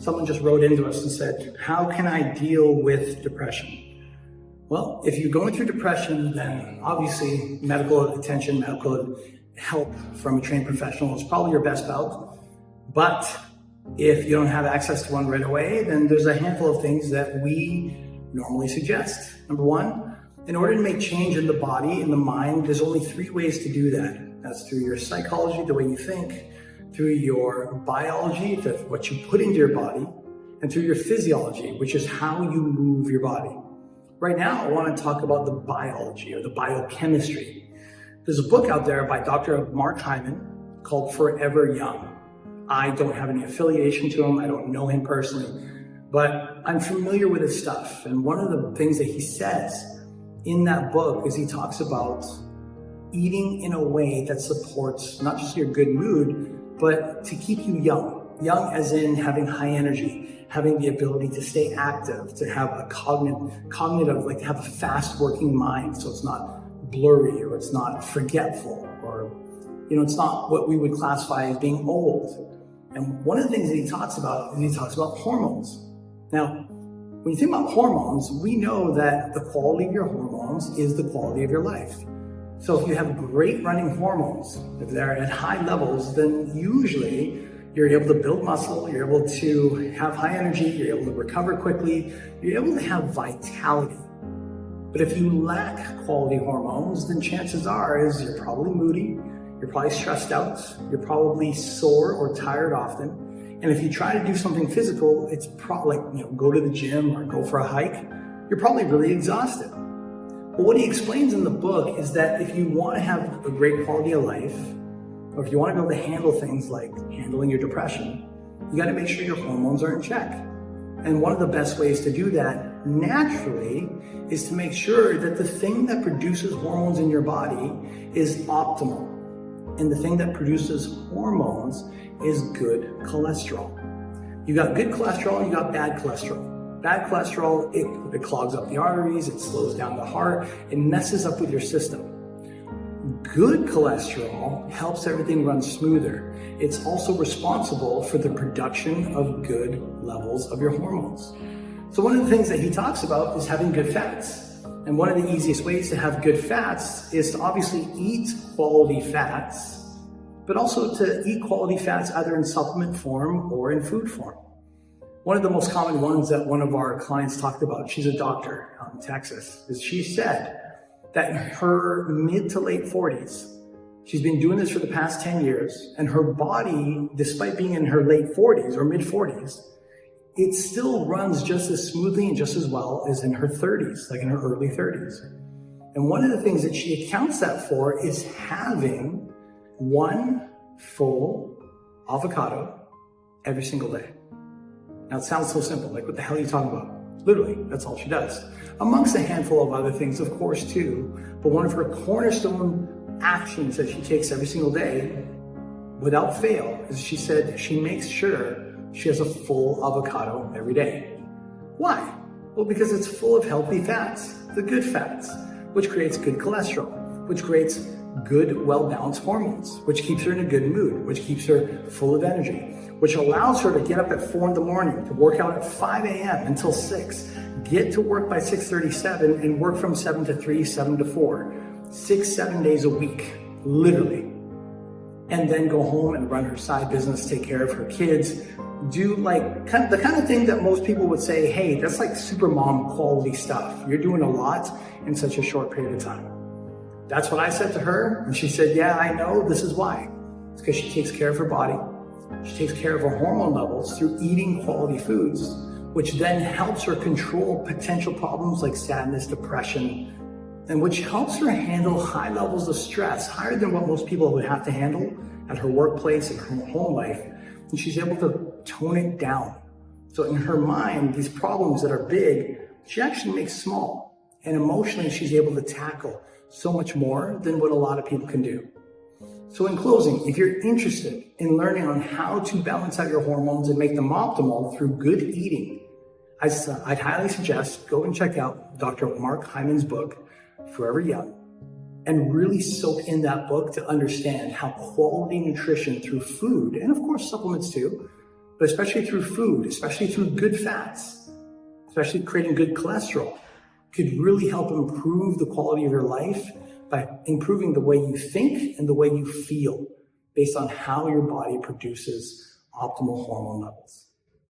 someone just wrote into us and said, how can I deal with depression? Well, if you're going through depression, then obviously medical attention, medical help from a trained professional is probably your best bet. But if you don't have access to one right away, then there's a handful of things that we normally suggest. Number one, in order to make change in the body and the mind, there's only 3 ways to do that. That's through your psychology, the way you think, through your biology, what you put into your body, and through your physiology, which is how you move your body. Right now, I want to talk about the biology or the biochemistry. There's a book out there by Dr. Mark Hyman called Forever Young. I don't have any affiliation to him. I don't know him personally, but I'm familiar with his stuff. And one of the things that he says in that book is he talks about eating in a way that supports not just your good mood, but to keep you young. Young as in having high energy, having the ability to stay active, to have a cognitive, like to have a fast working mind. So it's not blurry or it's not forgetful or, it's not what we would classify as being old. And one of the things that he talks about is he talks about hormones. Now, when you think about hormones, we know that the quality of your hormones is the quality of your life. So if you have great running hormones, if they're at high levels, then usually you're able to build muscle, you're able to have high energy, you're able to recover quickly, you're able to have vitality. But if you lack quality hormones, then chances are is you're probably moody, you're probably stressed out, you're probably sore or tired often. And if you try to do something physical, it's probably go to the gym or go for a hike, you're probably really exhausted. But what he explains in the book is that if you want to have a great quality of life, or if you want to be able to handle things like handling your depression, you got to make sure your hormones are in check. And one of the best ways to do that naturally is to make sure that the thing that produces hormones in your body is optimal. And the thing that produces hormones is good cholesterol. You got good cholesterol and you got bad cholesterol. Bad cholesterol, it clogs up the arteries, it slows down the heart, it messes up with your system. Good cholesterol helps everything run smoother. It's also responsible for the production of good levels of your hormones. So one of the things that he talks about is having good fats. And one of the easiest ways to have good fats is to obviously eat quality fats, but also to eat quality fats either in supplement form or in food form. One of the most common ones that one of our clients talked about, she's a doctor out in Texas, is she said that in her mid to late 40s, she's been doing this for the past 10 years, and her body, despite being in her late 40s or mid 40s, it still runs just as smoothly and just as well as in her 30s, like in her early 30s. And one of the things that she accounts that for is having one full avocado every single day. Now it sounds so simple, like what the hell are you talking about? Literally, that's all she does. Amongst a handful of other things, of course, too, but one of her cornerstone actions that she takes every single day, without fail, is she said she makes sure she has a full avocado every day. Why? Well, because it's full of healthy fats, the good fats, which creates good cholesterol, which creates good, well-balanced hormones, which keeps her in a good mood, which keeps her full of energy, which allows her to get up at 4 in the morning, to work out at 5 a.m. until 6, get to work by 6:37 and work from 7 to 3, 7 to 4, 6-7 days a week, literally. And then go home and run her side business, take care of her kids, do the kind of thing that most people would say, hey, that's like super mom quality stuff. You're doing a lot in such a short period of time. That's what I said to her. And she said, yeah, I know, this is why. It's because she takes care of her body. She takes care of her hormone levels through eating quality foods, which then helps her control potential problems like sadness, depression, and which helps her handle high levels of stress, higher than what most people would have to handle at her workplace and her home life. And she's able to tone it down. So in her mind, these problems that are big, she actually makes small. And emotionally, she's able to tackle so much more than what a lot of people can do. So in closing, if you're interested in learning on how to balance out your hormones and make them optimal through good eating, I'd highly suggest go and check out Dr. Mark Hyman's book, Forever Young, and really soak in that book to understand how quality nutrition through food, and of course supplements too, but especially through food, especially through good fats, especially creating good cholesterol, could really help improve the quality of your life by improving the way you think and the way you feel based on how your body produces optimal hormone levels.